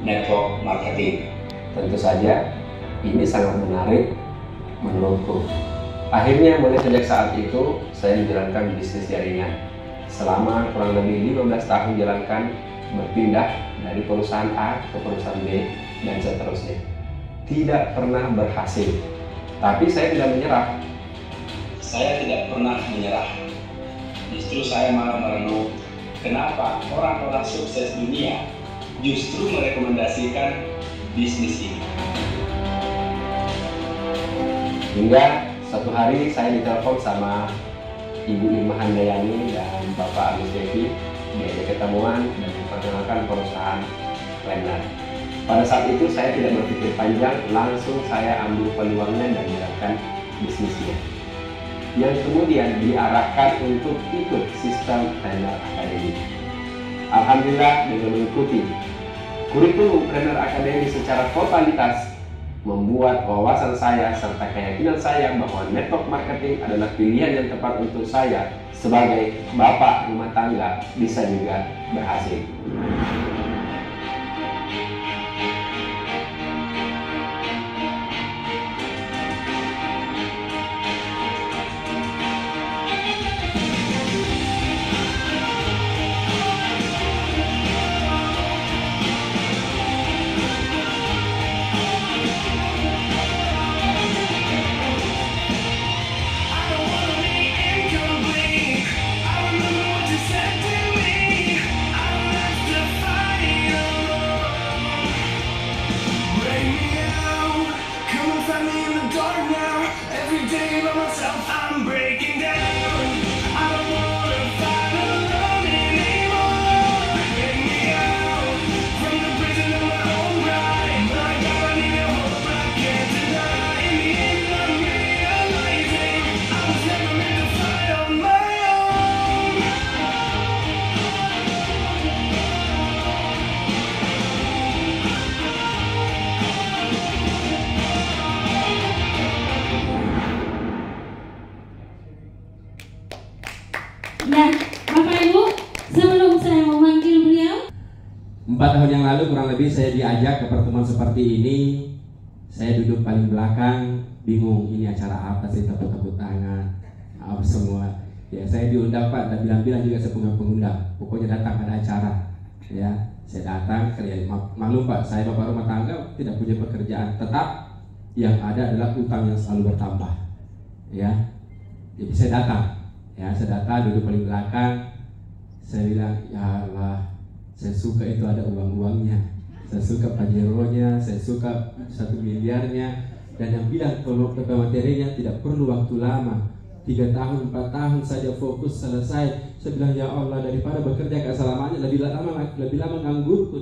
network marketing. Tentu saja ini sangat menarik menurutku. Akhirnya mulai sejak saat itu saya menjalankan bisnis jaringan. Selama kurang lebih 15 tahun jalankan, berpindah dari perusahaan A ke perusahaan B dan seterusnya. Tidak pernah berhasil. Tapi saya tidak menyerah. Saya tidak pernah menyerah. Justru saya malah merenung, kenapa orang-orang sukses dunia justru merekomendasikan bisnis ini. Hingga satu hari saya ditelepon sama Ibu Irma Handayani dan Bapak Agus Devi, diajak ketemuan dan memperkenalkan perusahaan Planner. Pada saat itu saya tidak berpikir panjang, langsung saya ambil peluangnya dan menjalankan bisnisnya, yang kemudian diarahkan untuk ikut sistem Planner Academy. Alhamdulillah, dengan mengikuti kurikulum Planner Academy secara totalitas, membuat wawasan saya serta keyakinan saya bahwa network marketing adalah pilihan yang tepat untuk saya sebagai bapak rumah tangga bisa juga berhasil. Nah, Bapak Ibu, sebelum saya memanggil beliau, 4 tahun yang lalu kurang lebih saya diajak ke pertemuan seperti ini. Saya duduk paling belakang, bingung ini acara apa sih, tepuk-tepuk tangan, apa semua. Ya saya diundang Pak, dan bilang-bilang juga saya punya pengundang. Pokoknya datang ada acara. Ya, saya datang, maklum Pak, saya bapak rumah tangga tidak punya pekerjaan tetap, yang ada adalah utang yang selalu bertambah. Ya, jadi saya datang. Ya, saya datang duduk paling belakang. Saya bilang, ya Allah, saya suka itu ada uang-uangnya, saya suka pajeronya, saya suka 1 miliarnya. Dan yang bilang kalau materinya tidak perlu waktu lama, 3 tahun, 4 tahun saja fokus selesai. Saya bilang, ya Allah, daripada bekerja gak selamanya, lebih lama nganggur tuh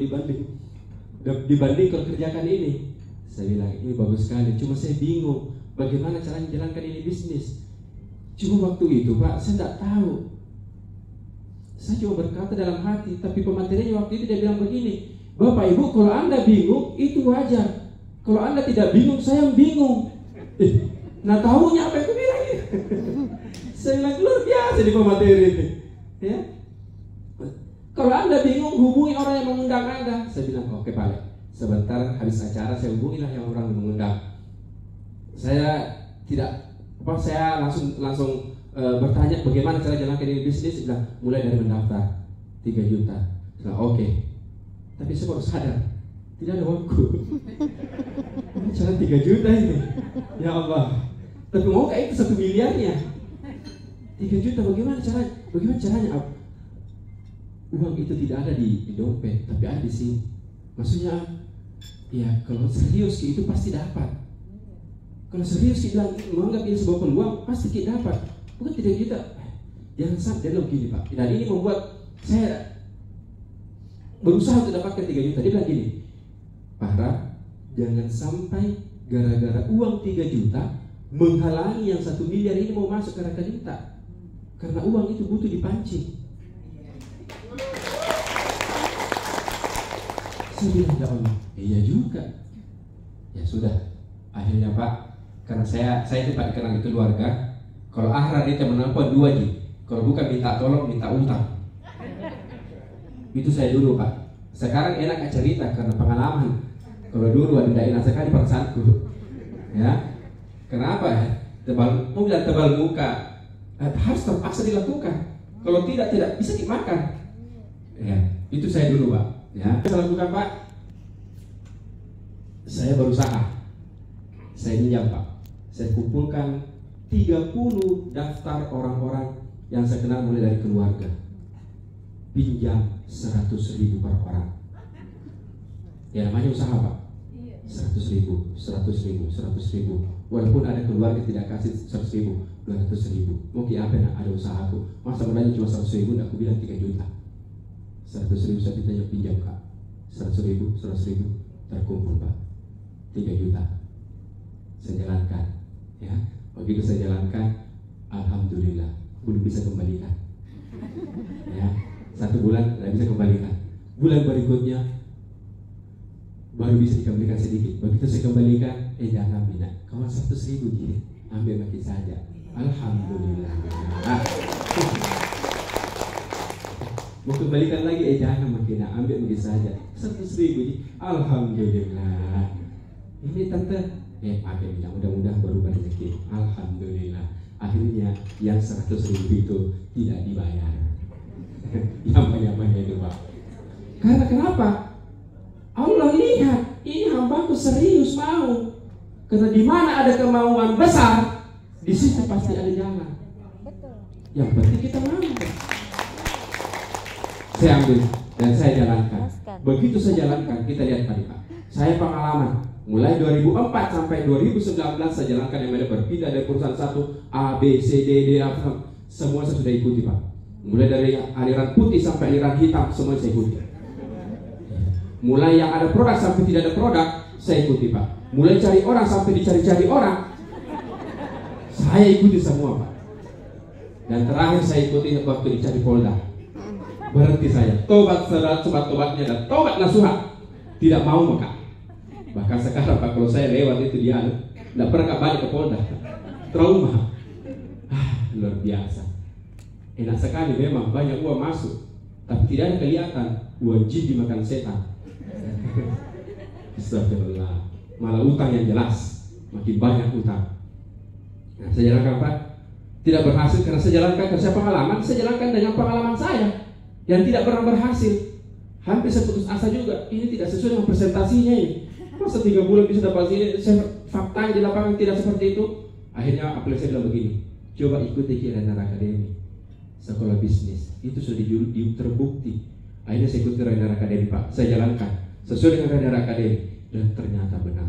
dibanding kerjakan ini. Saya bilang, ini bagus sekali, cuma saya bingung bagaimana caranya jalankan ini bisnis. Cuma waktu itu Pak, saya tidak tahu. Saya cuma berkata dalam hati, tapi pematerinya waktu itu dia bilang begini, Bapak Ibu, kalau Anda bingung itu wajar. Kalau Anda tidak bingung, saya yang bingung. Nah tahunya apa yang aku bilang ini? Saya bilang luar biasa di pemateri ini. Ya. Kalau Anda bingung, hubungi orang yang mengundang Anda. Saya bilang, oke Pak, sebentar habis acara saya hubungilah yang orang yang mengundang. Saya langsung bertanya bagaimana cara jalankan ini bisnis. Bilang mulai dari mendaftar 3 juta. Bilang oke. Tapi saya baru sadar tidak ada waktu. Ini jalan 3 juta ini. Ya Allah. Tapi mau kayak itu 1 miliarnya. 3 juta bagaimana caranya? Uang itu tidak ada di dompet, tapi ada di sini. Maksudnya, ya kalau serius itu pasti dapat. Kalau serius kita menganggap ini sebuah peluang, pasti kita dapat. Bukan 3 juta. Jangan sampai begini Pak. Dan ini membuat saya berusaha untuk dapatkan 3 juta. Dia bilang gini, Pak, jangan sampai gara-gara uang 3 juta menghalangi yang 1 miliar ini mau masuk ke rekening kita. Karena uang itu butuh dipancing. Saya bilang, ya Allah, iya juga. Ya sudah, akhirnya Pak, karena saya itu Pak dikenal di keluarga, kalau akhirat itu menelpon 2 Ji, kalau bukan minta tolong, minta utang. Itu saya dulu Pak. Sekarang enak cerita karena pengalaman. Kalau dulu ada enak sekali perasaanku. Ya, kenapa ya? Mau bilang tebal muka, harus terpaksa dilakukan. Kalau tidak bisa dimakan. Ya, itu saya dulu Pak. Ya, saya lakukan Pak. Saya berusaha. Saya minjam Pak. Saya kumpulkan 30 daftar orang-orang yang saya kenal mulai dari keluarga. Pinjam 100.000 per orang. Ya namanya usaha Pak. 100.000, 100.000, 100.000. Walaupun ada keluarga tidak kasih 100.000, 200.000. Mungkin apa yang ada usahaku. Masa modalnya cuma 100.000, aku bilang 3 juta. 100.000 saya ditanya pinjam Kak. 100.000, 100.000 terkumpul Pak. 3 juta. Saya jalankan. Ya, begitu saya jalankan, alhamdulillah belum bisa kembalikan. Ya, 1 bulan tidak bisa kembalikan. Bulan berikutnya baru bisa dikembalikan sedikit. Begitu saya kembalikan, jangan minat. Kawan 100.000 jadi ambil makin saja. Alhamdulillah. Mau kembalikan lagi, jangan makin ambil makin saja. 100.000 jadi alhamdulillah. Ini tante, pakai bilang mudah-mudahan berubah rezeki. Alhamdulillah. Akhirnya yang 100.000 itu tidak dibayar. Yang banyak-banyak itu Pak. Karena kenapa? Allah lihat ini hambaku serius mau. Karena di mana ada kemauan besar, di situ pasti ada jalan. Yang penting kita mau. Saya ambil dan saya jalankan. Begitu saya jalankan, kita lihat tadi Pak. Saya pengalaman. Mulai 2004 sampai 2019 saya jalankan yang ada berpindah dari perusahaan satu A, B, C, D, semua saya sudah ikuti Pak. Mulai dari aliran putih sampai aliran hitam semua saya ikuti. Mulai yang ada produk sampai tidak ada produk saya ikuti Pak. Mulai cari orang sampai dicari-cari orang saya ikuti semua Pak. Dan terakhir saya ikuti waktu dicari Polda. Berhenti saya. Tobat tobatnya dan tobat nasuha. Tidak mau maka. Bahkan sekarang Pak kalau saya lewat itu dia tidak pernah balik ke Polda. Trauma. Luar biasa. Enak sekali memang banyak uang masuk, tapi tidak ada kelihatan uang jin dimakan setan. Astagfirullah. Malah utang yang jelas, makin banyak utang. Nah, saya jalankan Pak. Tidak berhasil karena saya jalankan ke saya pengalaman. Saya jalankan dengan pengalaman saya yang tidak pernah berhasil. Hampir saya putus asa juga. Ini tidak sesuai dengan presentasinya ini. Masa 3 bulan bisa dapat ini? Faktanya di lapangan tidak seperti itu. Akhirnya apalagi saya bilang begini, coba ikuti Rainer Academy, sekolah bisnis. Itu sudah terbukti. Akhirnya saya ikuti Rainer Academy Pak. Saya jalankan sesuai dengan Rainer Academy dan ternyata benar.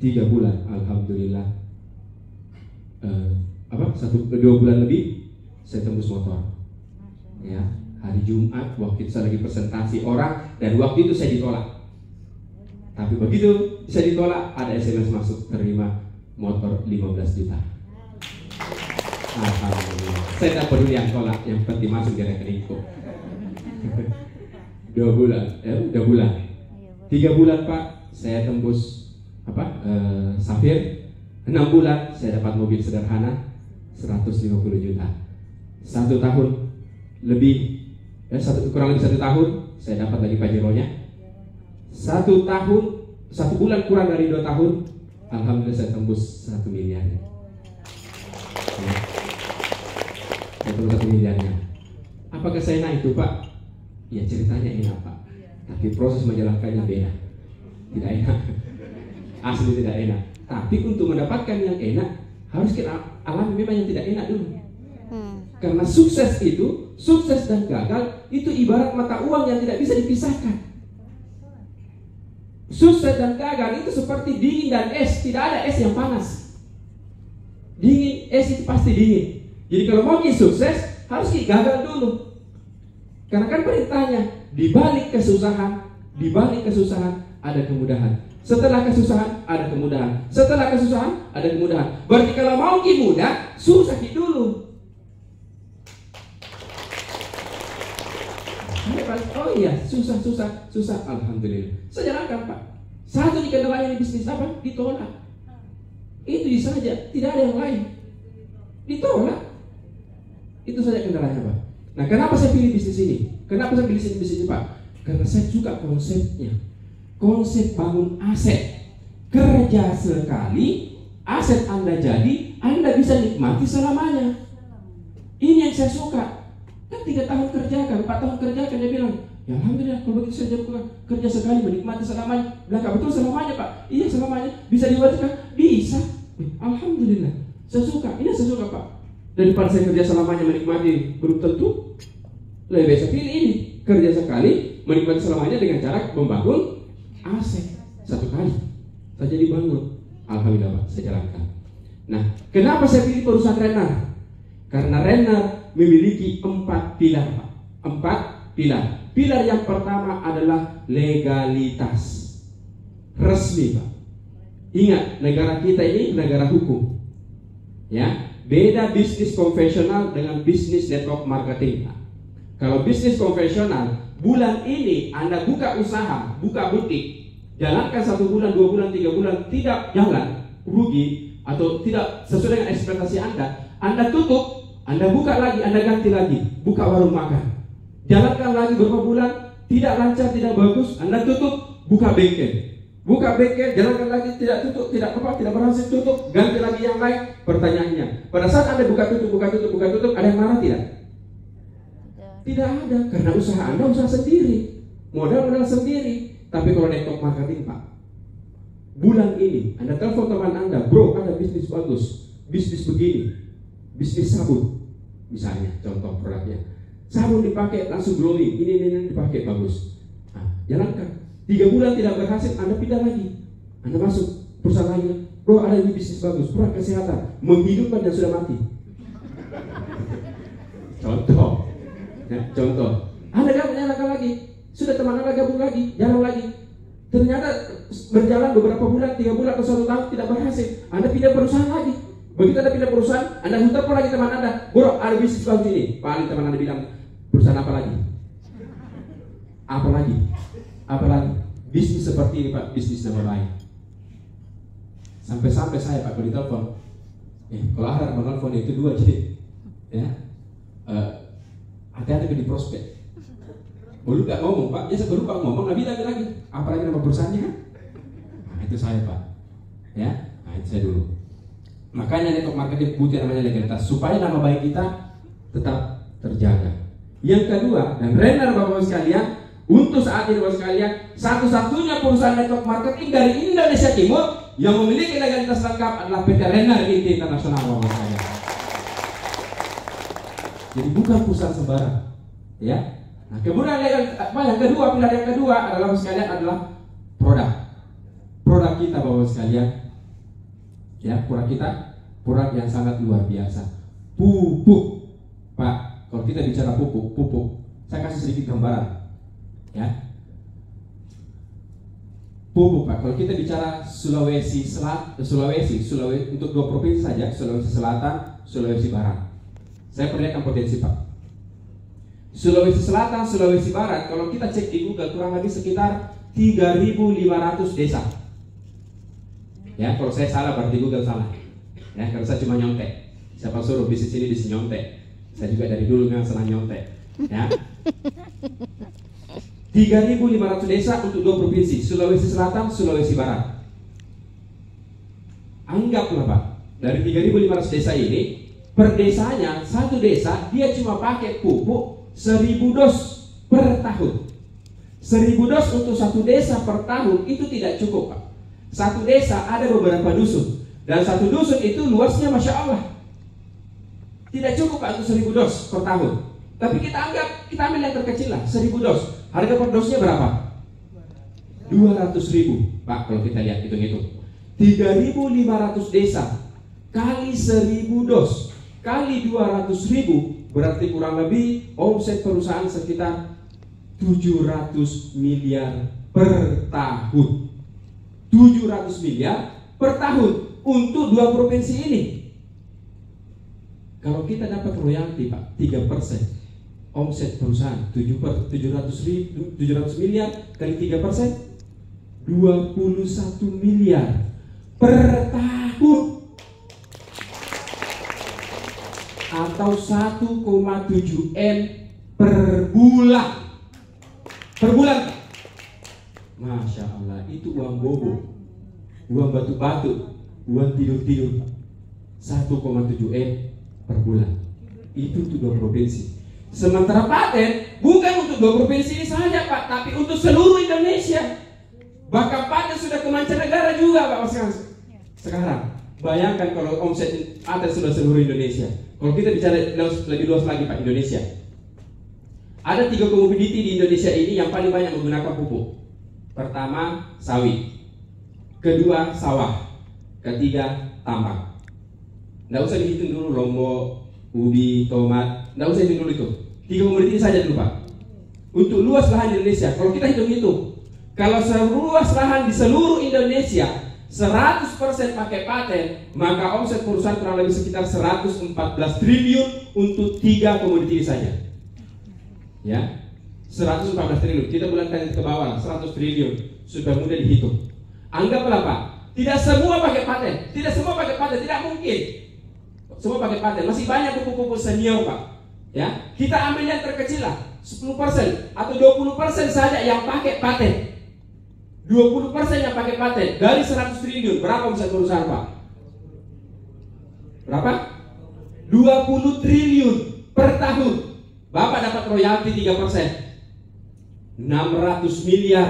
3 bulan, alhamdulillah. 2 bulan lebih saya tembus motor. Ya, hari Jumat waktu itu saya lagi presentasi orang dan waktu itu saya ditolak. Tapi begitu saya ditolak, ada SMS masuk, terima motor 15 juta. Alhamdulillah. Saya tidak peduli yang tolak, yang penting masuk di rekeningku. 2 bulan, 3 bulan Pak, saya tembus Safir. 6 bulan saya dapat mobil sederhana 150 juta. 1 tahun lebih, kurang lebih 1 tahun saya dapat lagi Pajeronya. 1 tahun, 1 bulan kurang dari 2 tahun, alhamdulillah saya tembus 1 miliarnya. Ya. Saya tembus 1 miliarnya. Apakah saya naik itu Pak? Ya ceritanya enak Pak, tapi proses menjalankannya beda. Tidak enak. Asli tidak enak. Tapi untuk mendapatkan yang enak harus kita alami memang yang tidak enak dulu. Karena sukses dan gagal itu ibarat mata uang yang tidak bisa dipisahkan. Sukses dan gagal itu seperti dingin dan es, tidak ada es yang panas. Dingin, es itu pasti dingin. Jadi kalau mau sukses harus gagal dulu. Karena kan perintahnya di balik kesusahan ada kemudahan. Setelah kesusahan ada kemudahan. Setelah kesusahan ada kemudahan. Berarti kalau mau mudah, susah dulu. Oh iya, susah. Alhamdulillah. Saya jalankan Pak. Satu di kendalanya di bisnis apa? Ditolak. Itu saja, tidak ada yang lain. Ditolak. Itu saja kendalanya Pak. Nah, kenapa saya pilih bisnis ini? Kenapa saya pilih bisnis ini Pak? Karena saya suka konsepnya. Konsep bangun aset. Kerja sekali, aset Anda jadi, Anda bisa nikmati selamanya. Ini yang saya suka. Kan 3 tahun kerjakan, 4 tahun kerjakan, dia bilang, ya alhamdulillah kalau begitu saya kerja sekali menikmati selamanya. Bilang, betul selamanya Pak? Iya selamanya. Bisa diwajibkan? Bisa. Alhamdulillah. Saya suka. Ini saya suka Pak. Daripada saya kerja selamanya menikmati, belum tentu. Lebih baik saya pilih ini. Kerja sekali menikmati selamanya dengan cara membangun aset. 1 kali saya jadi bangun. Alhamdulillah Pak, saya jalankan. Nah, kenapa saya pilih perusahaan Renner? Karena Renner memiliki 4 pilar Pak. 4 pilar. Pilar yang pertama adalah legalitas. Resmi Pak. Ingat, negara kita ini negara hukum. Ya, beda bisnis konvensional dengan bisnis network marketing. Kalau bisnis konvensional, bulan ini Anda buka usaha, buka butik, jalankan 1 bulan, 2 bulan, 3 bulan, tidak jalan, rugi atau tidak sesuai dengan ekspektasi Anda tutup, Anda buka lagi, Anda ganti lagi, buka warung makan. Jalankan lagi beberapa bulan, tidak lancar, tidak bagus, Anda tutup, buka bengkel. Buka bengkel, jalankan lagi, tidak tutup, tidak berhasil tutup, ganti lagi yang lain. Pertanyaannya, pada saat Anda buka tutup, ada yang marah tidak? Tidak ada, karena usaha Anda usaha sendiri, modal sendiri. Tapi kalau network marketing Pak, bulan ini Anda telepon teman Anda, bro ada bisnis bagus, bisnis begini, bisnis sabun, misalnya contoh produknya, sabun dipakai langsung glowing, ini dipakai bagus. Nah, jalankan. 3 bulan tidak berhasil, Anda pindah lagi, Anda masuk perusahaan lain, bro ada ini bisnis bagus, produk kesehatan, menghidupkan yang sudah mati. Contoh. Ya, contoh, Anda nyalakan lagi, sudah teman Anda gabung lagi, jalan lagi. Ternyata berjalan beberapa bulan, 3 bulan atau 1 tahun tidak berhasil, Anda pindah perusahaan lagi. Begitu Anda pindah perusahaan, Anda telepon lagi teman Anda, bro ada bisnis bagus ini. Paling teman Anda bilang, perusahaan apa lagi? Apa lagi? Bisnis seperti ini Pak, bisnis nama lain. Sampai-sampai saya Pak kalau ditelepon, kalau ada menelpon itu 2 jadi, ya. Hati-hati di prospek. Lu gak ngomong Pak, ya saya lupa ngomong, Nabi lagi. Apalagi nama perusahaannya kan? Nah, itu saya Pak. Ya, nah itu saya dulu. Makanya network marketing butuh namanya legalitas supaya nama baik kita tetap terjaga. Yang kedua, dan Renner Bapak sekalian, untuk saat ini Bapak sekalian, satu-satunya perusahaan network marketing dari Indonesia Timur yang memiliki legalitas lengkap adalah PT Renner Internasional Bapak sekalian. Jadi bukan perusahaan sembarang, ya. Nah, kemudian yang kedua, pilar yang kedua adalah sekalian adalah produk kita Bapak sekalian, ya produk yang sangat luar biasa. Pupuk, Pak. Kalau kita bicara pupuk, saya kasih sedikit gambaran, ya. Pupuk Pak. Kalau kita bicara Sulawesi untuk 2 provinsi saja, Sulawesi Selatan, Sulawesi Barat. Saya perlihatkan potensi Pak. Sulawesi Selatan, Sulawesi Barat, kalau kita cek di Google kurang lebih sekitar 3.500 desa. Ya, kalau saya salah berarti Google salah. Ya, kalau saya cuma nyontek. Siapa suruh bisnis ini bisa nyontek. Saya juga dari dulu memang senang nyontek. Ya. 3.500 desa untuk 2 provinsi, Sulawesi Selatan, Sulawesi Barat. Anggaplah Pak, dari 3.500 desa ini, per desanya, satu desa dia cuma pakai pupuk 1.000 dos per tahun. 1.000 dos untuk satu desa per tahun itu tidak cukup Pak. Satu desa ada beberapa dusun, dan satu dusun itu luasnya Masya Allah. Tidak cukup Pak untuk 1.000 dos per tahun. Tapi kita ambil yang terkecil lah, 1.000 dos. Harga per dosnya berapa? 200.000 Pak, kalau kita lihat hitung-hitung. 3.500 desa kali 1.000 dos kali 200.000 berarti kurang lebih omset perusahaan sekitar 700 miliar per tahun. 700 miliar per tahun untuk 2 provinsi ini. Kalau kita dapat royalti Pak 3%, omset perusahaan 700 miliar kali 3%, 21 miliar per tahun. Atau 1,7 M per bulan. per bulan. Masya Allah, itu uang bobo, uang batu-batu, uang tidur-tidur. 1,7 M per bulan. Itu untuk 2 provinsi. Sementara paten bukan untuk 2 provinsi ini saja Pak, tapi untuk seluruh Indonesia. Bahkan paten sudah ke mancanegara juga Pak sekarang. Bayangkan kalau omset paten sudah seluruh Indonesia. Kalau kita bicara lebih luas lagi Pak, Indonesia ada 3 komoditi di Indonesia ini yang paling banyak menggunakan pupuk. Pertama sawit, kedua sawah, ketiga tambang. Nggak usah dihitung dulu lombok, ubi, tomat, nggak usah hitung dulu itu. 3 komoditi saja dulu Pak. Untuk luas lahan di Indonesia, kalau kita hitung-hitung, kalau seluas lahan di seluruh Indonesia 100% pakai paten, maka omset perusahaan kurang lebih sekitar 114 triliun untuk 3 komoditi saja. Ya, 114 triliun. Kita bulatkan ke bawah, 100 triliun. Sudah mudah dihitung. Anggaplah Pak, tidak semua pakai paten, tidak semua pakai paten, tidak mungkin. Semua pakai paten, masih banyak pupuk-pupuk senior Pak. Ya, kita ambil yang terkecil lah, 10% atau 20% saja yang pakai paten. 20% yang pakai paten dari 100 triliun, berapa omset perusahaan Pak? Berapa? 20 triliun per tahun. Bapak dapat royalti 3%. 600 miliar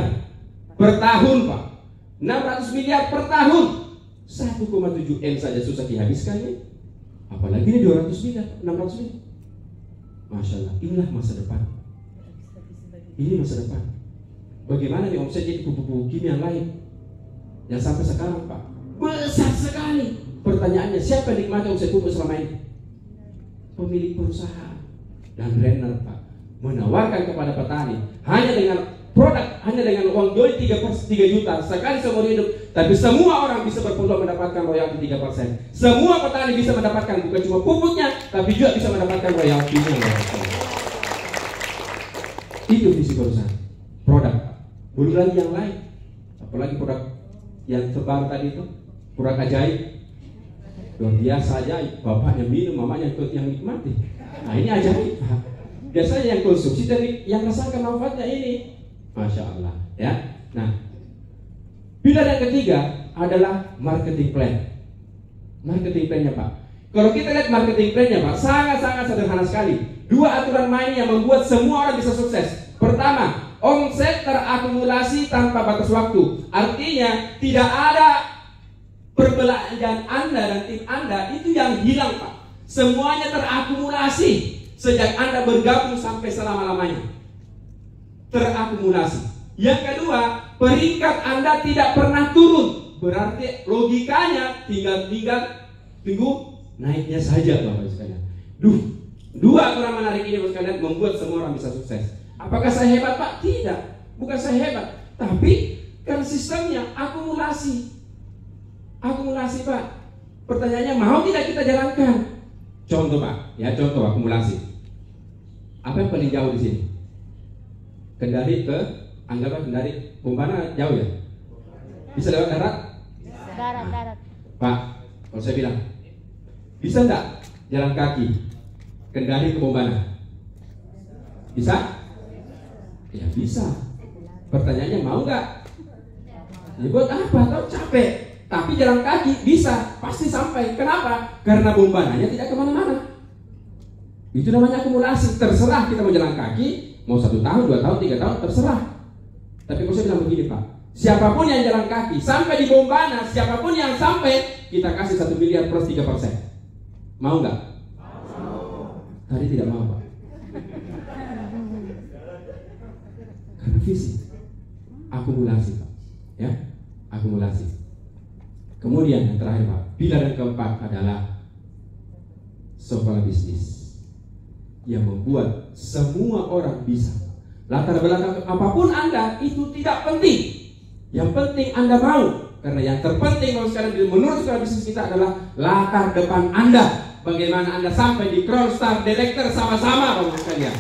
per tahun Pak. 600 miliar per tahun. 1,7 M saja susah dihabiskan nih. Apalagi ini 200 miliar, 600 miliar. Masya Allah, inilah masa depan. Ini masa depan. Bagaimana nih omsetnya di pupuk-pupuk kimia lain yang sampai sekarang Pak besar sekali. Pertanyaannya, siapa yang nikmati omset pupuk selama ini? Pemilik perusahaan dan trainer Pak, menawarkan kepada petani hanya dengan produk, hanya dengan uang doi 3 juta sekali seumur hidup, tapi semua orang bisa berpeluang mendapatkan royalti 3%. Semua petani bisa mendapatkan bukan cuma pupuknya, tapi juga bisa mendapatkan royaltinya. Itu visi perusahaan. Produk, belum lagi yang lain, apalagi produk yang terbaru tadi itu, produk ajaib. Luar biasa ajaib, bapaknya minum, mamanya yang nikmati. Nah ini ajaib. Biasanya yang konsumsi dan yang rasakan manfaatnya ini, Masya Allah ya. Nah, pilar yang ketiga adalah marketing plan. Marketing plannya Pak, kalau kita lihat marketing plannya Pak, sangat-sangat sederhana sekali. 2 aturan main yang membuat semua orang bisa sukses. Pertama, omset terakumulasi tanpa batas waktu. Artinya tidak ada perbelanjaan Anda dan tim Anda itu yang hilang Pak. Semuanya terakumulasi sejak Anda bergabung sampai selama-lamanya. Terakumulasi. Yang kedua, peringkat Anda tidak pernah turun. Berarti logikanya tinggal tunggu naiknya saja Bapak sekalian. 2 aturan menarik ini Bapak sekalian membuat semua orang bisa sukses. Apakah saya hebat Pak? Tidak. Bukan saya hebat, tapi kan sistemnya akumulasi. Akumulasi Pak. Pertanyaannya, mau tidak kita jalankan? Contoh Pak, ya contoh akumulasi. Apa yang paling jauh di sini? Kendari ke, anggaplah Kendari, Bombana jauh ya? Bisa lewat darat? Darat. Pak, kalau saya bilang, bisa enggak jalan kaki Kendari ke Bombana? Bisa? Ya bisa. Pertanyaannya mau enggak? Ya buat apa? Tahu capek. Tapi jalan kaki bisa, pasti sampai. Kenapa? Karena Bombananya tidak kemana-mana. Itu namanya akumulasi. Terserah kita mau jalan kaki, mau 1 tahun, 2 tahun, 3 tahun, terserah. Tapi kalau saya bilang begini Pak, siapapun yang jalan kaki sampai di Bombana, siapapun yang sampai, kita kasih 1 miliar plus 3%. Mau nggak? Mau. Tadi tidak mau Pak. Karena visi, akumulasi Pak, ya, akumulasi. Kemudian yang terakhir Pak, pilar yang keempat adalah sekolah bisnis yang membuat semua orang bisa. Latar belakang apapun Anda itu tidak penting. Yang penting Anda mau. Karena yang terpenting menurut sekolah bisnis kita adalah latar depan Anda. Bagaimana Anda sampai di Crown Star Director sama-sama Bapak sekalian.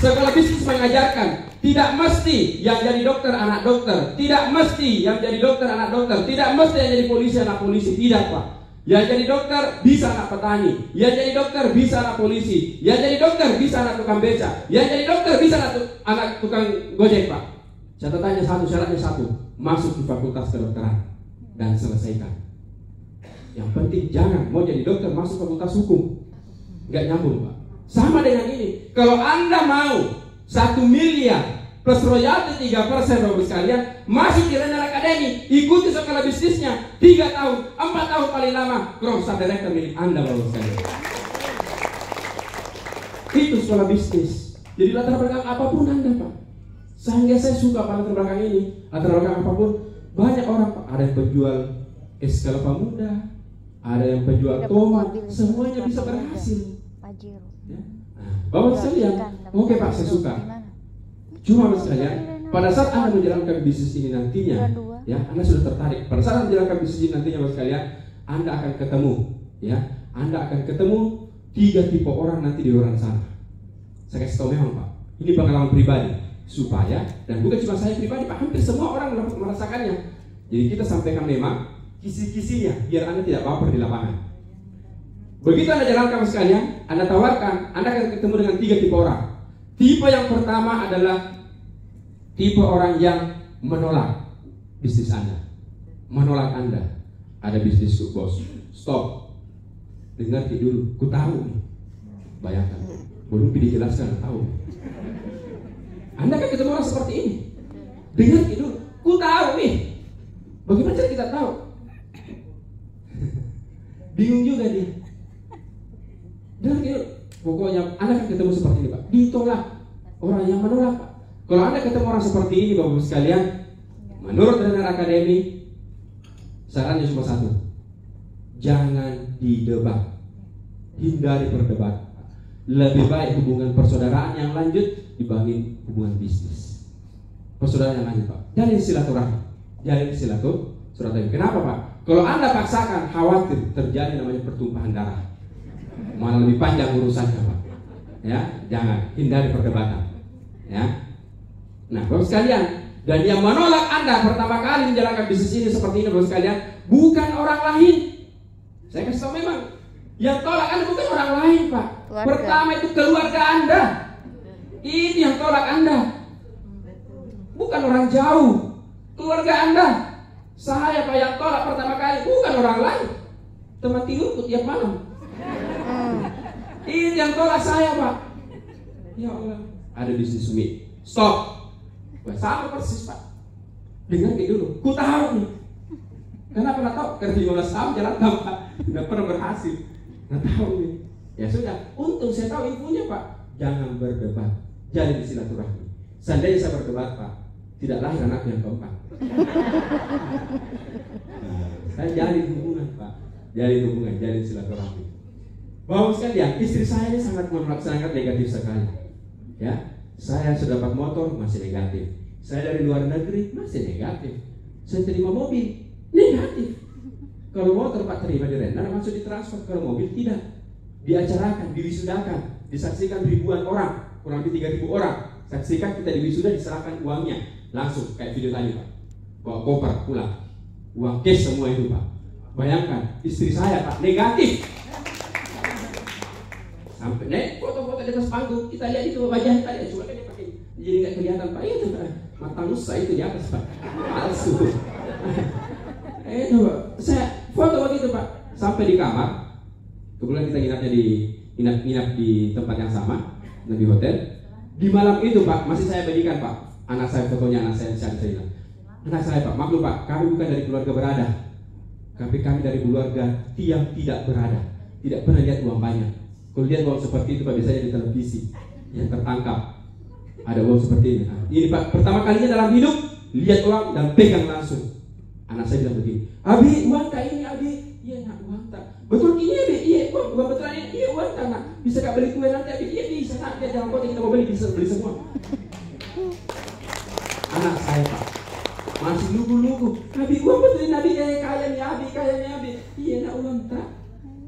Sekolah bisnis mengajarkan tidak mesti yang jadi dokter anak dokter, tidak mesti yang jadi dokter anak dokter, tidak mesti yang jadi polisi anak polisi, tidak Pak. Yang jadi dokter bisa anak petani. Yang jadi dokter bisa anak polisi. Yang jadi dokter bisa anak tukang beca. Yang jadi dokter bisa anak tukang gojek, Pak. Catatannya satu, syaratnya satu, masuk di fakultas kedokteran dan selesaikan. Yang penting jangan mau jadi dokter masuk fakultas hukum. Nggak nyambung, Pak. Sama dengan ini. Kalau Anda mau 1 miliar plus royalti 3%, Bapak sekalian, masuk di Renal Academy, ikuti sekolah bisnisnya 3 tahun, 4 tahun paling lama, cross director milik Anda, Bapak sekalian. Itu sekolah bisnis. Jadi latar belakang apapun Anda, Pak. Sehingga saya suka pada latar belakang ini. Latar belakang apapun, banyak orang, Pak. Ada yang penjual es kelapa muda, ada yang penjual tomat, semuanya bisa berhasil. Ya. Nah, Bapak sekalian, oke Pak, saya suka. Cuma Bapak sekalian, pada saat Anda menjalankan bisnis ini nantinya, ya, Anda sudah tertarik. Pada saat Anda menjalankan bisnis ini nantinya, Bapak sekalian, Anda akan ketemu, ya, Anda akan ketemu 3 tipe orang nanti di luar sana. Saya kasih tahu memang, Pak, ini pengalaman pribadi, supaya, dan bukan cuma saya pribadi, Pak, hampir semua orang merasakannya. Jadi kita sampaikan memang kisi-kisinya, biar Anda tidak baper di lapangan. Begitu Anda jalankan sekalian, Anda tawarkan, Anda akan ketemu dengan 3 tipe orang. Tipe yang pertama adalah tipe orang yang menolak bisnis Anda, menolak Anda. Ada bisnis bos, stop. Dengar dulu, ku tahu nih. Bayangkan, belum dijelaskan, tahu. Anda akan ketemu orang seperti ini. Dengar dulu, ku tahu nih. Bagaimana cara kita tahu? Bingung juga dia. Dan pokoknya Anda akan ketemu seperti ini, Pak. Ditolak. Orang yang menolak, Pak. Kalau Anda ketemu orang seperti ini, Bapak sekalian, menurut Renal Academy, sarannya cuma satu. Jangan didebat. Hindari perdebat. Lebih baik hubungan persaudaraan yang lanjut dibanding hubungan bisnis. Persaudaraan yang lanjut, Pak. Jalin silaturahmi. Jalin silaturahmi. Kenapa, Pak? Kalau Anda paksakan, khawatir terjadi namanya pertumpahan darah. Malah lebih panjang urusannya, Pak. Ya, jangan hindari perdebatan. Ya. Nah, Bapak sekalian, dan yang menolak Anda pertama kali menjalankan bisnis ini seperti ini, Bapak sekalian, bukan orang lain. Saya kasih tahu memang, yang tolak Anda bukan orang lain, Pak. Keluarga. Pertama itu keluarga Anda. Ini yang tolak Anda. Bukan orang jauh. Keluarga Anda. Saya, Pak, yang tolak pertama kali bukan orang lain. Teman tidurku tiap malam. Ini yang tolak saya, Pak. Ya Allah, ada bisnis Umi. Stop. Sama persis, Pak. Dengar dulu. Ku tahu nih. Kenapa nggak tahu? Kerja 15 tahun jalan Pak. Nggak pernah berhasil. Nggak tahu nih. Ya sudah. Untung saya tahu infonya, Pak. Jangan berdebat. Jalin silaturahmi. Seandainya saya berdebat, Pak, tidak lahir anak yang keempat. Saya jalin hubungan, Pak. Jalin hubungan, jalin silaturahmi. Bapak sekalian, istri saya ini sangat negatif sekali. Ya, saya sudah dapat motor masih negatif. Saya dari luar negeri masih negatif. Saya terima mobil negatif. Kalau motor Pak terima di Renal langsung ditransfer. Kalau mobil tidak. Diacarakan, diwisudakan, disaksikan ribuan orang, kurang lebih 3.000 orang. Saksikan kita diwisuda, diserahkan uangnya langsung kayak video tadi, Pak. Bawa koper pulang, uang cash semua itu, Pak. Bayangkan istri saya, Pak, negatif. Sampai naik foto-foto di atas panggung, kita lihat itu wajahnya tadi, cuma kan dia pakai jadi nggak kelihatan, Pak. Itu mata nusa itu di atas, Pak, palsu. Itu, Pak, saya foto begitu, Pak, sampai di kamar. Kebetulan kita nginap di tempat yang sama, di hotel. Di malam itu, Pak, masih saya berikan, Pak, anak saya fotonya, anak saya cerita. Anak saya, Pak, maklum, Pak, kami bukan dari keluarga berada, tapi kami dari keluarga yang tidak berada, tidak pernah lihat uang banyak. Kalau lihat uang seperti itu, Pak, biasanya di televisi yang tertangkap ada uang seperti ini. Nah, ini, Pak, pertama kalinya dalam hidup lihat uang dan pegang langsung. Anak saya bilang begini, Abi, uang tak ini, Abi. Iya, nak, uang tak. Betul ini, Abi. Iya, uang betulan ini. Iya, uang tak, nak. Bisa gak beli kue nanti, Abi? Iya, bisa, nak. Dia jangan kau kita mau beli, bisa beli semua. Anak saya, Pak, masih lugu-lugu. Abi, uang betulin, Abi. Kayaknya, Abi, kayaknya, Abi. Iya, nak, uang tak.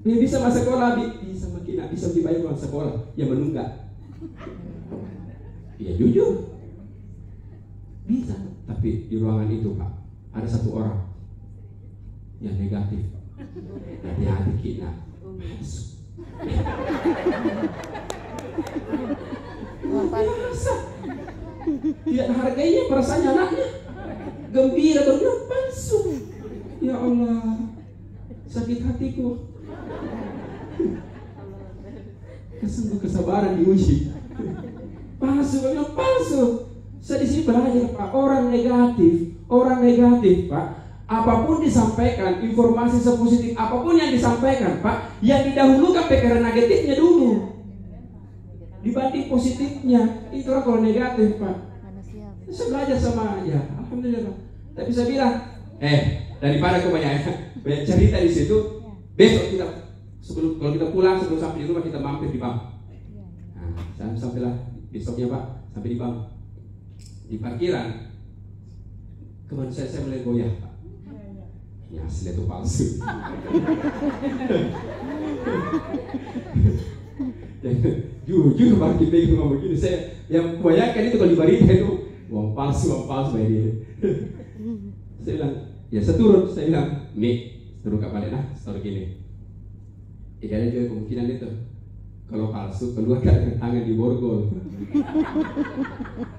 Dia bisa masuk sekolah, Abi. Bisa makin, nak. Bisa dibayar uang sekolah. Ya menunggak. Ya jujur. Bisa. Tapi di ruangan itu, Pak, ada satu orang yang negatif. Hati-hati kita. Tidak hargainya perasaannya anaknya. Gembira berbilang palsu. Ya Allah, sakit hatiku. Sungguh kesabaran diuji. Palsu, berbilang palsu. Saya di sini belajar Pak, orang negatif Pak. Apapun disampaikan, informasi sepositif apapun yang disampaikan Pak, yang didahulukan pikiran negatifnya dulu dibanding positifnya. Itu orang kalau negatif Pak. Saya belajar sama ya, alhamdulillah Pak. Tapi saya bilang, daripada kau banyak cerita di situ, besok kita kalau kita pulang sebelum sampai di rumah kita mampir di bank. Nah, sampailah besoknya Pak, sampai di bank. Di parkiran, kemarin saya mulai goyah Pak. Ya asli itu palsu. Jujur parkir itu ngomong begini, saya yang kebanyakan itu kalau di Barita itu uang palsu kayak dia. Saya bilang, ya saya bilang, Mik, turun ke balik nah, taruh gini. Tidak ada juga kemungkinan itu. Kalau palsu keluar dengan tangan di borgol.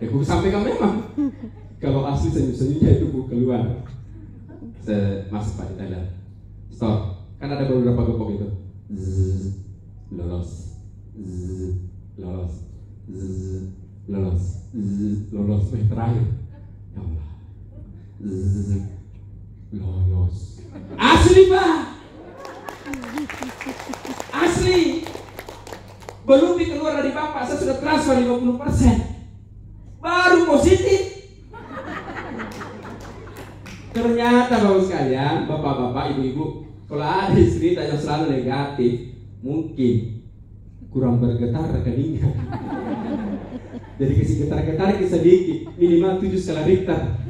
Ya aku sampaikan memang. Kalau asli senyum-senyumnya itu keluar. Saya masuk Pak di tenda. Stop. Kan ada beberapa gepok itu. Zzz, lolos. Zzz, lolos. Zzz, lolos. Zzz, lolos. Terakhir. Ya Allah. Zzz, lolos. Asli Pak. Asli. Belum keluar dari Bapak, saya sudah transfer 50%. Baru positif. Ternyata Bapak sekalian, bapak-bapak, ibu-ibu, kalau ada istri yang selalu negatif, mungkin kurang bergetar rekeningnya. Jadi kasih getar-getar sedikit, minimal 7 skala Richter.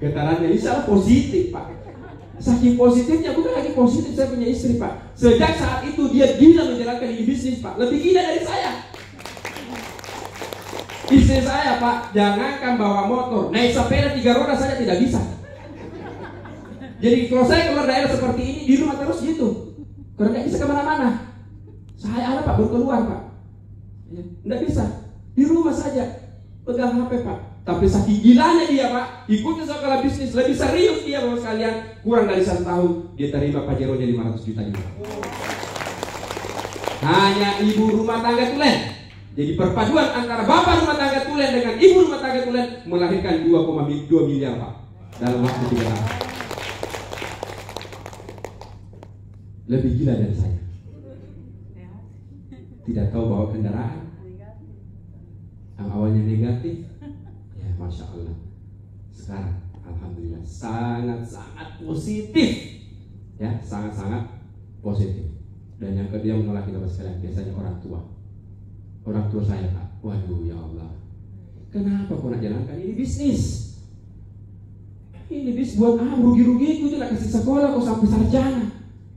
Getarannya insya Allah positif Pak. Saking positifnya, bukan lagi positif saya punya istri Pak. Sejak saat itu dia gila menjalankan ini bisnis Pak. Lebih gila dari saya. Istri saya Pak, jangankan bawa motor, naik sepeda 3 roda saja tidak bisa. Jadi kalau saya keluar daerah seperti ini, di rumah terus gitu. Karena nggak bisa kemana-mana. Saya ada Pak, baru keluar Pak. Nggak bisa, di rumah saja pegang HP Pak. Tapi saking gilanya dia Pak, ikutnya sekolah bisnis, lebih serius dia Bapak sekalian. Kurang dari 1 tahun, dia terima pajeronya 500 juta juga. Hanya ibu rumah tangga tulen. Jadi perpaduan antara bapak rumah tangga tulen dengan ibu rumah tangga tulen melahirkan 2,2 miliar Pak dalam waktu 3 tahun. Lebih gila dari saya. Tidak tahu bawa kendaraan yang awalnya negatif, ya Masya Allah. Sekarang alhamdulillah sangat-sangat positif, ya sangat-sangat positif. Dan yang kedua menolak kita sekalian biasanya orang tua saya Pak. Waduh ya Allah, kenapa kau nak jalankan ini bisnis? Ini bisnis buat apa? Rugi-rugi itu nak kasih sekolah kau sampai sarjana,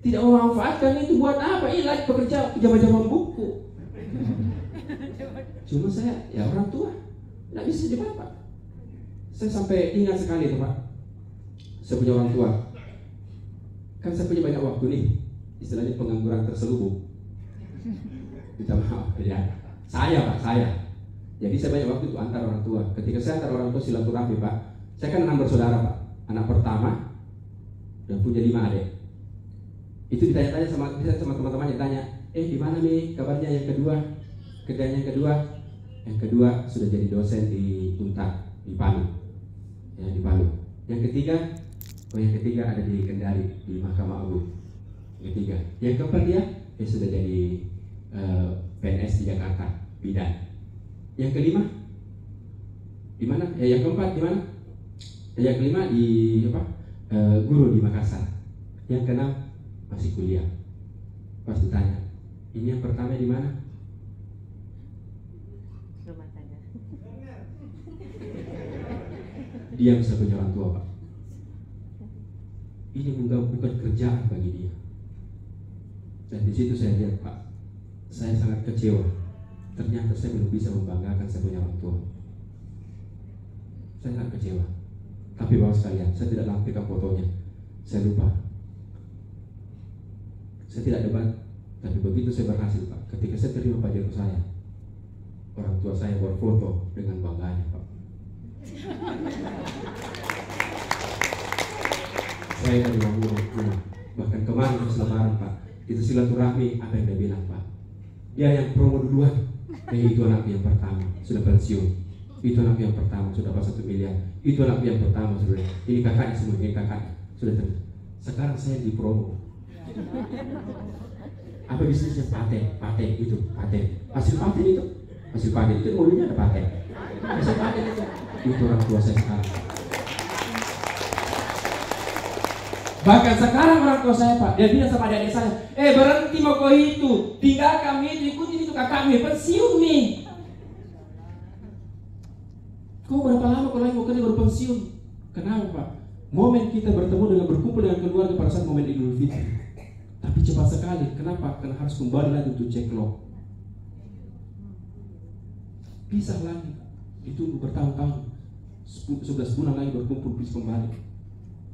tidak memanfaatkan itu buat apa? Ini lagi pekerja jam-jam buku. Cuma saya ya orang tua nggak bisa jadi bapak. Saya sampai ingat sekali tuh Pak, saya punya orang tua. Kan saya punya banyak waktu nih, istilahnya pengangguran terselubung. Minta maaf ya. Saya Pak, saya. Jadi saya banyak waktu itu antar orang tua. Ketika saya antar orang tua silaturahmi Pak, saya kan 6 bersaudara Pak. Anak pertama dan punya 5 adik. Itu ditanya-tanya sama teman-temannya, tanya, di mana nih kabarnya yang kedua? Kerjanya yang kedua sudah jadi dosen di Untar, di Palu. Ya, di Palu. Yang ketiga ada di Kendari, di Mahkamah Agung. Yang keempat dia sudah jadi PNS di Jakarta, bidan. Yang kelima di mana? Yang keempat di mana? Yang kelima di guru di Makassar. Yang keenam masih kuliah. Pas ditanya, ini yang pertama di mana? Rumah tangga. Dia bisa punya orang tua Pak. Ini bukan kerjaan bagi dia. Dan di situ saya lihat Pak, saya sangat kecewa. Ternyata saya belum bisa membanggakan saya punya orang tua. Saya sangat kecewa. Tapi Bapak sekalian, saya tidak lampirkan fotonya. Saya lupa. Saya tidak debat, tapi begitu saya berhasil Pak, ketika saya terima pajero saya, orang tua saya berfoto dengan bangganya Pak. Saya dari rumah, bahkan kemarin pas lebaran Pak, itu silaturahmi, apa yang dia bilang Pak, dia yang promo duluan, itu anakku yang pertama sudah pensiun, itu anakku yang pertama sudah dapat 1 miliar, itu anakku yang pertama sudah, ini kakaknya semua, ini kakaknya sudah terus. Sekarang saya di promo. Apa bisnisnya? Paten itu, hasil paten itu mobilnya ada paten, hasil paten itu orang tua saya sekarang. Bahkan sekarang orang tua saya Pak, dia bilang sama adik saya, berhenti mau kau itu, tinggalkan itu, ikutin itu kakakmu, pensiun nih. Kau berapa lama kau lagi mau kerja baru pensiun? Kenapa Pak? Momen kita bertemu dengan berkumpul dengan keluarga pada saat momen Idul Fitri. Tapi cepat sekali, kenapa? Karena harus kembali lagi untuk cek log. Pisah lagi, itu bertahun-tahun, 11 bulan lagi berkumpul bisa kembali.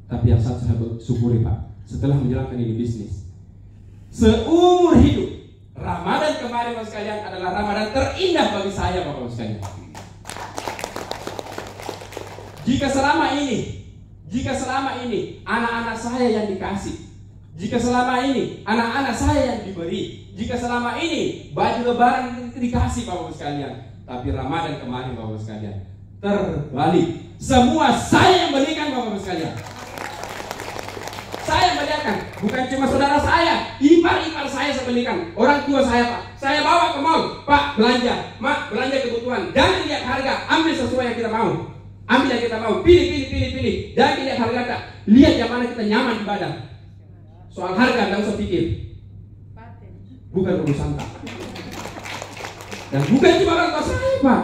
Tapi yang saat saya bersyukuri Pak, setelah menjalankan ini bisnis, seumur hidup, Ramadan kemarin Bapak sekalian adalah Ramadan terindah bagi saya Bapak sekalian. Jika selama ini anak-anak saya yang dikasih, jika selama ini anak-anak saya yang diberi, jika selama ini baju lebaran itu dikasih Bapak sekalian, tapi Ramadan kemarin Bapak sekalian terbalik, semua saya yang berikan Bapak sekalian. Saya belikan, bukan cuma saudara saya, ipar-ipar saya belikan, orang tua saya Pak. Saya bawa ke mall, Pak belanja, Mak belanja kebutuhan, jangan lihat harga, ambil sesuai yang kita mau, ambil yang kita mau, pilih, jangan lihat harga, lihat yang mana kita nyaman di badan. Soal harga nggak usah pikir, bukan urusan tak. Dan bukan cuma orang tua saya Pak,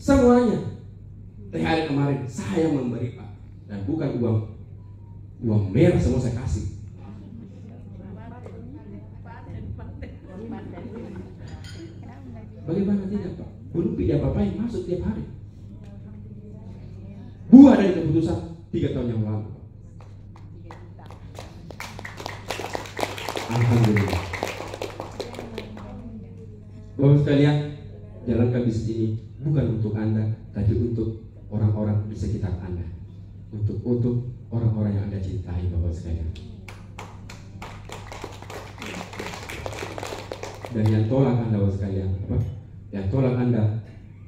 semuanya. THR kemarin saya memberi Pak, dan bukan uang merah semua saya kasih. Bagaimana tidak Pak? Belum tidak apa-apa yang masuk tiap hari. Buah dari keputusan 3 tahun yang lalu. Alhamdulillah. Bapak sekalian, jalankan bisnis ini bukan untuk Anda, tapi untuk orang-orang di sekitar Anda, untuk orang-orang yang Anda cintai Bapak sekalian. Dan yang tolak Anda Bapak sekalian, apa? Yang tolak Anda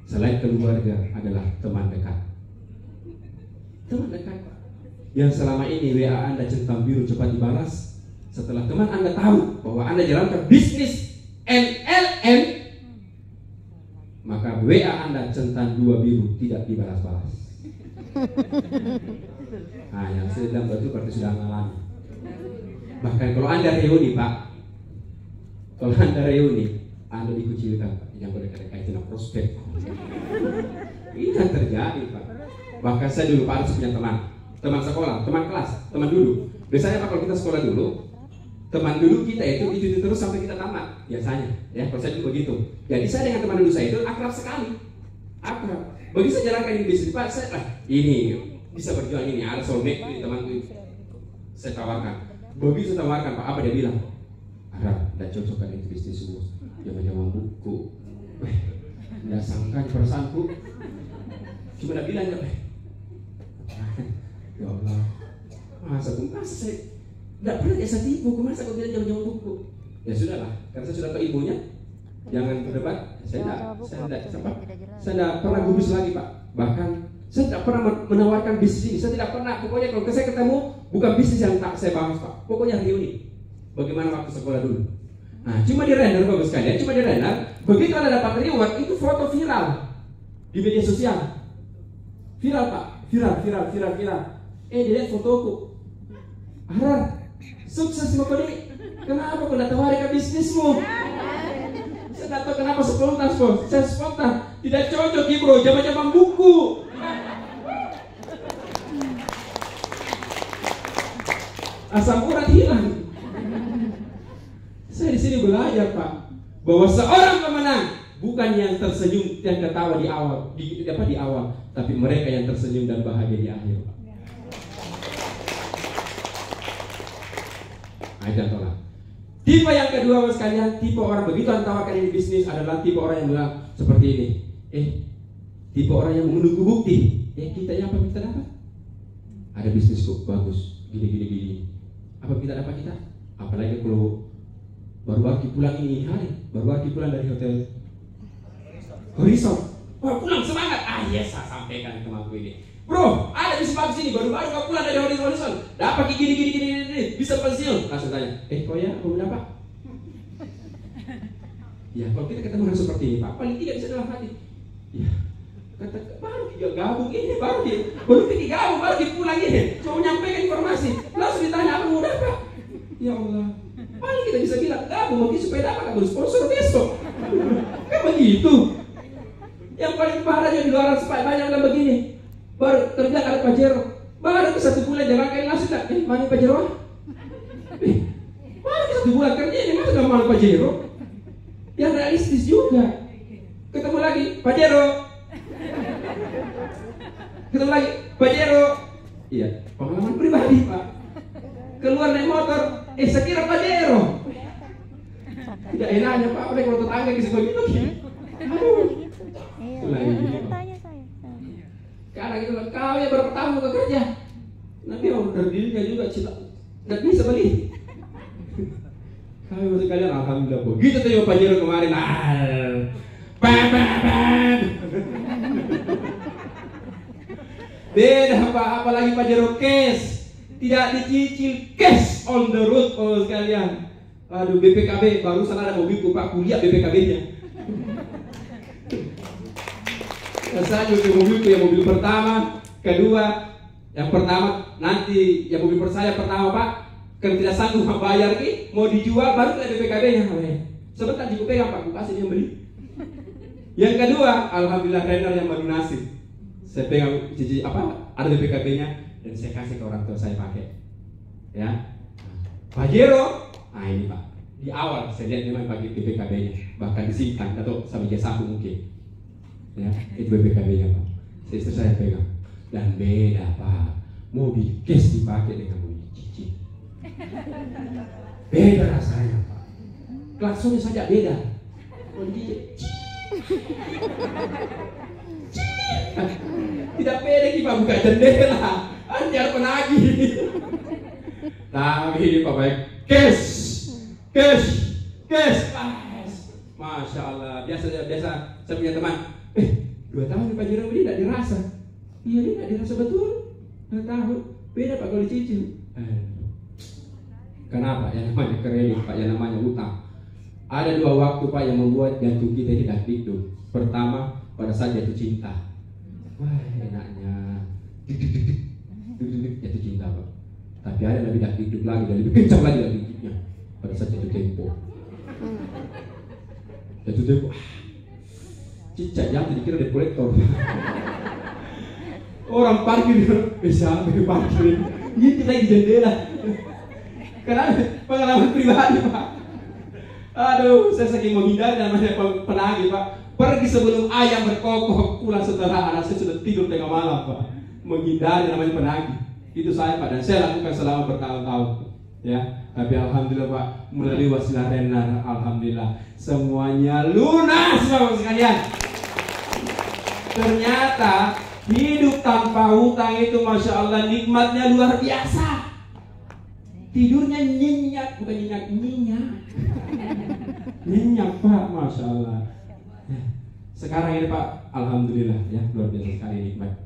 selain keluarga adalah teman dekat. Teman dekat yang selama ini WA Anda centang biru cepat dibalas. Setelah teman Anda tahu bahwa Anda jalankan bisnis MLM, maka WA Anda centang 2 biru tidak dibalas-balas. Nah, yang sedang betul berarti sudah mengalami. Bahkan kalau Anda reuni Pak, Anda dikucilkan Pak, yang berdekat dengan prospek. Ini kan terjadi Pak. Bahkan saya dulu Pak harus punya teman sekolah, teman kelas, teman duduk. Biasanya Pak kalau kita sekolah dulu, teman dulu kita itu terus sampai kita tamat biasanya. Ya, kalau saya dulu begitu. Jadi saya dengan teman dulu saya itu akrab sekali, akrab. Begitu saya jalankan ini bisnis Pak, saya ini bisa berjuang ini, ada soulmate ini temanku itu. Saya tawarkan. Begitu saya tawarkan Pak, apa dia bilang? Tidak cocok kan itu bisnis semua. Jangan buku. Tidak sangka di perasaanku. Cuma dia bilang ya Allah, masa saya tidak pernah saya tipu, masa kau bilang jangan buku? Ya sudahlah, karena saya sudah tahu ibunya. Jangan berdebat. Saya tidak pernah gubris lagi Pak. Bahkan saya tidak pernah menawarkan bisnis ini. Saya tidak pernah. Pokoknya kalau saya ketemu bukan bisnis yang tak saya bahas Pak. Pokoknya reuni. Bagaimana waktu sekolah dulu. Nah, cuma di render Bapak sekalian, cuma di render. Begitu Anda dapat reward, itu foto viral di media sosial. Viral Pak, viral. Dilihat fotoku. Sukses mau kau ini. Kenapa kau tidak tawarkan bisnismu? Saya tidak tahu kenapa spontan bos. Saya spontan. Tidak cocok bro, zaman buku. Asam urat hilang. Saya di sini belajar Pak, bahwa seorang pemenang bukan yang tersenyum dan ketawa di awal, tapi mereka yang tersenyum dan bahagia di akhir Pak. Nah, Nah, itu yang tolak. Tipe yang kedua sekalian, tipe orang begitu tawarkan ini bisnis adalah tipe orang yang bilang seperti ini. Tipe orang yang menunggu bukti. Kita apa kita dapat? Ada bisnis kok bagus, gini. Apa kita dapat kita? Apalagi kalau baru pulang ini hari, baru pulang dari hotel Horizon. Wah, pulang semangat. Yes, saya sampaikan ke temanku ini. Bro, ada bisnis bagus ini, baru kau pulang dari Horizon. Dapat gini, bisa pensiun. Langsung tanya, kok ya, aku berapa? Ya, kalau kita ketemu orang seperti ini, Pak, paling tidak bisa dalam hati. Ya, kata baru dia gabung ini, baru dia gabung, baru dia pulang ini, cuma menyampaikan informasi. Langsung ditanya apa mau dapat? Ya Allah, paling kita bisa bilang gabung mungkin supaya dapat kamu sponsor besok. Kan begitu. Yang paling parah di luar supaya banyak bilang begini. Baru kerja ada Pajero, baru ke 1 bulan jangan kain langsung tak. Mana Pajero? Baru ke 1 bulan kerja ini masa nggak mau Pajero? Yang realistis juga. Ketemu lagi Pajero. Ketemu lagi Pajero. Iya, pengalaman pribadi Pak. Keluar naik motor, saya kira Pajero. Tidak enaknya Pak, oleh kalau tetangga kisah begitu. Aduh. Karena gitu kau ya berapa tahun ke kerja, nanti order dirinya juga nggak bisa beli. Kami masih kalian alhamdulillah begitu tuh Pak Jero kemarin. Beda Pak, apalagi Pak Jero cash, tidak dicicil cash on the road sekalian. Aduh, BPKB barusan ada mobilku Pak, kuliah BPKB-nya. Saya juga mobilku yang mobil pertama, kedua, yang pertama nanti yang mobil saya pertama Pak, kalau tidak sanggup bayar ki, mau dijual baru ada BPKB-nya. Sebentar jika pegang Pak, kasih yang beli. Yang kedua, alhamdulillah trainer yang melunasi. Saya pegang cici ada BPKB-nya dan saya kasih ke orang tua saya pakai. Ya, Pajero. Nah ini Pak, di awal saya lihat memang pakai BPKB-nya, bahkan disimpan atau sampai dia sapu mungkin. Ya, itu BPKB-nya Pak. Istri saya pegang. Dan beda Pak, mobil cash dipakai dengan mobil cicil. Beda rasanya Pak. Klaksonnya saja beda. Mobil cicil. Tidak pede kita buka jendela. Anjar penagih. Tapi Pak baik. Cash. Masya Allah. Biasa saya punya teman. 2 tahun Pak Jero ini tidak dirasa. Iya, dia tidak dirasa betul. 2 tahun. Beda Pak kalau dicicil. Kenapa? Yang namanya kredit Pak, yang namanya utang. Ada 2 waktu Pak yang membuat jantung kita ini dagdikduk. Pertama, pada saat jatuh cinta. Wah, enaknya. Jatuh cinta Pak. Tapi ada lebih dagdikduk lagi, dan lebih kencang lagi dagdikduknya. Pada saat jatuh tempo. Jatuh tempo. Cicak jatuh dikira debt collector. Orang parkir bisa parkir gitu lagi jendela. Karena pengalaman pribadi Pak. Aduh, saya saking menghindari namanya penagih Pak. Pergi sebelum ayam berkokok, pulang setelah anak saya sudah tidur tengah malam Pak. Menghindari namanya penagih. Itu saya Pak, dan saya lakukan selama bertahun-tahun. Ya, tapi alhamdulillah Pak, melalui wasilah Renner, alhamdulillah semuanya lunas Bapak sekalian. Ternyata hidup tanpa hutang itu Masya Allah nikmatnya luar biasa. Tidurnya nyenyak, bukan nyenyak. Nyenyak Pak, Masya Allah. Sekarang ini Pak, alhamdulillah ya, luar biasa sekali nikmat.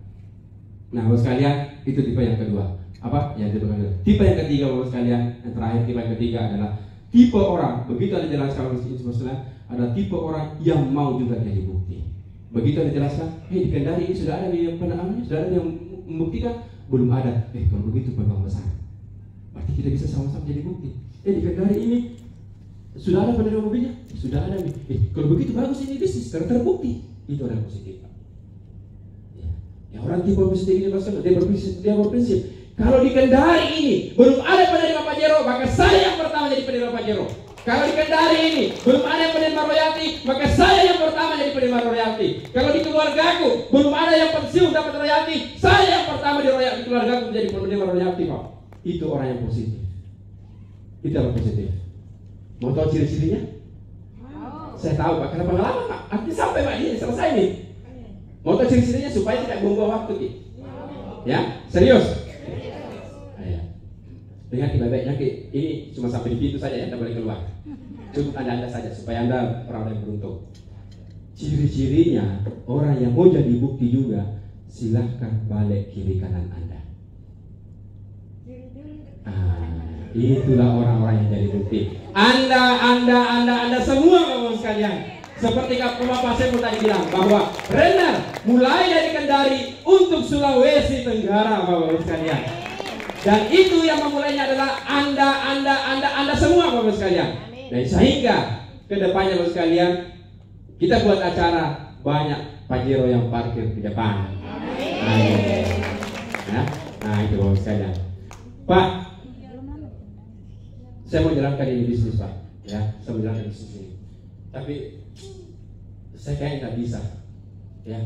Nah Bapak sekalian, itu tipe yang kedua. Apa? Yang tipe kedua. Tipe yang ketiga Bapak sekalian, yang terakhir tipe yang ketiga adalah tipe orang, begitu ada jelaskan oleh Rasulullah, adalah tipe orang yang mau juga jadi bukti. Begitu ada jelaskan, di Kendari ini sudah ada yang penangannya, sudah ada yang membuktikan, belum ada. Kalau begitu peluang besar. Berarti kita bisa sama-sama jadi bukti. Di Kendari ini sudah ada penerima mobilnya, sudah ada nih. Kalau begitu bagus ini bisnis, terbukti. Itu orang positif. Ya orang tipe positif ini dia berprinsip. Kalau di Kendari ini belum ada penerima Pajero, maka saya yang pertama jadi penerima Pajero. Kalau di Kendari ini belum ada yang penerima royalti, maka saya yang pertama jadi penerima royalti. Kalau di keluargaku belum ada yang pensiun dapat royalti, saya yang pertama di keluargaku menjadi penerima royalti Pak. Itu orang yang positif. Itu apa positif? Mau tahu ciri-cirinya? Saya tahu Pak, karena pengalaman Pak. Artinya sampai Pak, ini selesai nih. Mau tahu ciri-cirinya supaya tidak buang-buang waktu Ki. Ya, serius. Ayo. Dengar Ki baik-baiknya Ki. Ini cuma sampai di pintu saja ya, tidak boleh keluar. Cukup Anda saja supaya Anda orang yang beruntung. Ciri-cirinya orang yang mau jadi bukti juga, silahkan balik kiri kanan Anda. Itulah orang-orang yang jadi bukti. Anda semua Bapak sekalian. Seperti Bapak saya tadi bilang bahwa Renner mulai dari Kendari untuk Sulawesi Tenggara Bapak sekalian. Dan itu yang memulainya adalah Anda semua Bapak sekalian. Dan sehingga kedepannya Bapak sekalian kita buat acara banyak Pajero yang parkir di depan. Nah itu Bapak sekalian. Pak, saya mau jalankan ini bisnis Pak, ya, saya mau jalankan bisnis ini. Tapi saya kayaknya nggak bisa, ya.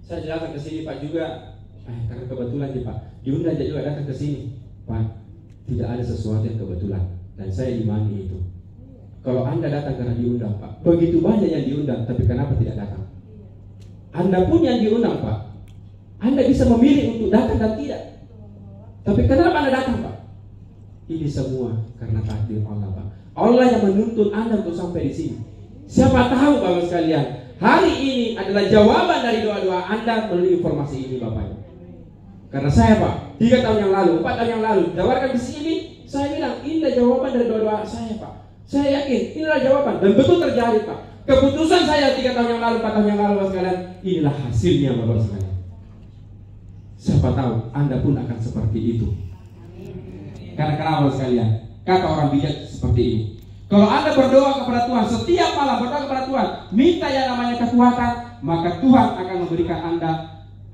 Saya jalankan ke sini Pak juga, karena kebetulan nih Pak, diundang juga datang ke sini, Pak. Tidak ada sesuatu yang kebetulan, dan saya imani itu. Kalau Anda datang karena diundang Pak, begitu banyak yang diundang, tapi kenapa tidak datang? Anda pun yang diundang Pak, Anda bisa memilih untuk datang dan tidak. Tapi kenapa Anda datang Pak? Ini semua karena takdir Allah Pak. Allah yang menuntun Anda untuk sampai di sini. Siapa tahu Bapak sekalian, hari ini adalah jawaban dari doa-doa Anda melalui informasi ini Bapak. Karena saya Pak, 3 tahun yang lalu, 4 tahun yang lalu, tawarkan di sini, saya bilang inilah jawaban dari doa-doa saya Pak. Saya yakin inilah jawaban dan betul terjadi Pak. Keputusan saya 3 tahun yang lalu, 4 tahun yang lalu Bapak sekalian, inilah hasilnya Bapak sekalian. Siapa tahu Anda pun akan seperti itu. Karena kenapa sekalian? Kata orang bijak seperti ini. Kalau Anda berdoa kepada Tuhan, setiap malam berdoa kepada Tuhan, minta yang namanya kekuatan, maka Tuhan akan memberikan Anda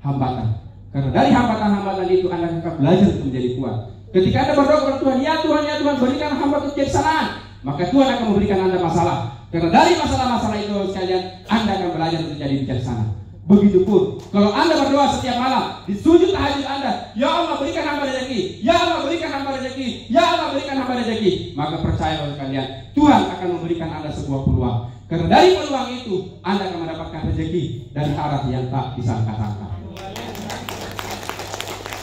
hambatan. Karena dari hambatan-hambatan itu Anda akan belajar untuk menjadi kuat. Ketika Anda berdoa kepada Tuhan, ya Tuhan, berikan hamba kebijaksanaan, maka Tuhan akan memberikan Anda masalah. Karena dari masalah-masalah itu sekalian, Anda akan belajar untuk menjadi bijaksana. Begitupun kalau Anda berdoa setiap malam di sujud tahajud Anda, ya Allah berikan hamba rezeki, ya Allah berikan hamba rezeki, ya Allah berikan hamba rezeki, maka percaya sekalian, Tuhan akan memberikan Anda sebuah peluang. Karena dari peluang itu Anda akan mendapatkan rezeki dari arah yang tak disangka-sangka.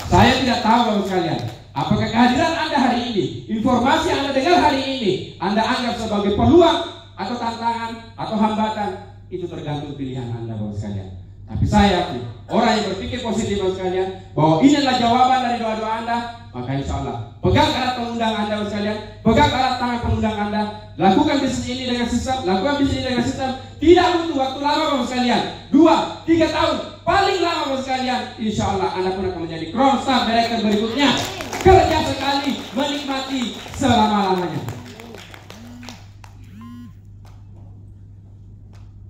Saya tidak tahu Bapak sekalian, apakah kehadiran Anda hari ini, informasi yang Anda dengar hari ini, Anda anggap sebagai peluang atau tantangan atau hambatan, itu tergantung pilihan Anda Bapak sekalian. Tapi saya yakin orang yang berpikir positif Bapak sekalian, bahwa ini adalah jawaban dari doa-doa Anda, maka insya Allah pegang erat pengundang Anda Bapak sekalian, pegang erat tangan pengundang Anda, lakukan bisnis ini dengan sistem, lakukan bisnis ini dengan sistem. Tidak butuh waktu lama Bapak sekalian, 2-3 tahun paling lama Bapak sekalian, insya Allah Anda pun akan menjadi Crown Star Director berikutnya. Kerja sekali, menikmati selama-lamanya.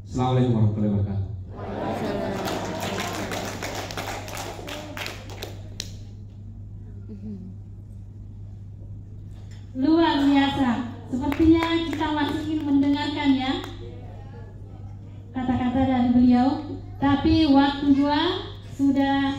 Assalamualaikum warahmatullahi wabarakatuh. Luar biasa. Sepertinya kita masih ingin mendengarkan ya kata-kata dari beliau. Tapi waktu juga sudah